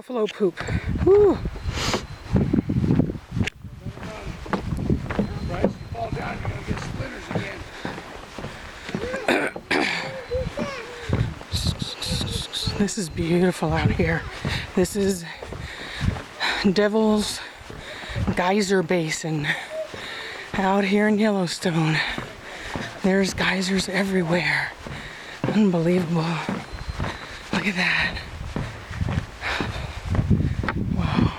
buffalo poop. Whew. Bryce, you fall down, you're gonna get splinters again. This is beautiful out here. This is Devil's Geyser Basin out here in Yellowstone. There's geysers everywhere. Unbelievable. Look at that. Wow.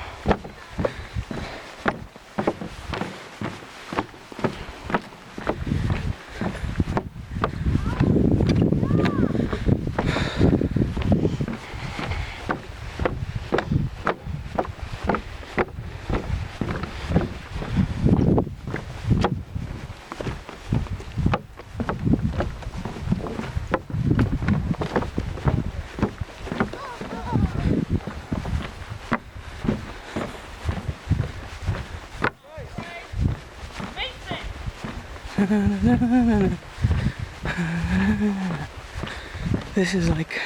This is like,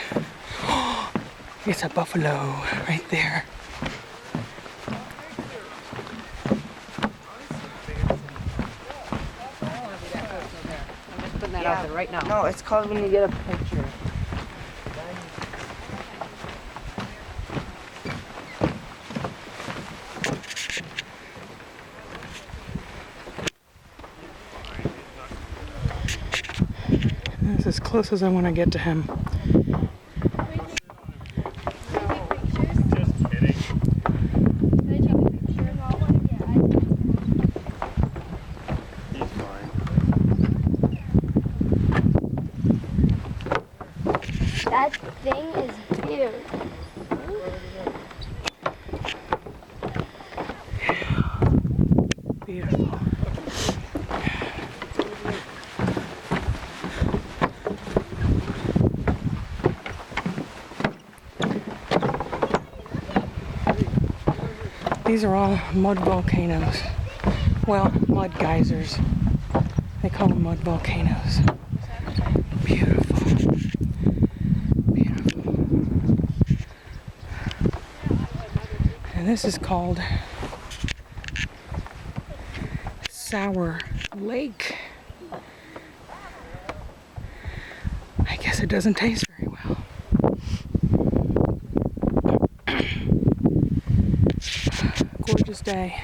it's a buffalo right there. I'm just putting that out there right now. No, it's called when you get a picture. That's as close as I want to get to him. Just kidding. He's fine. That thing is huge. Beautiful. These are all mud volcanoes. Well, mud geysers. They call them mud volcanoes. Beautiful. Beautiful. And this is called Sour Lake. I guess it doesn't taste very well. Gorgeous day.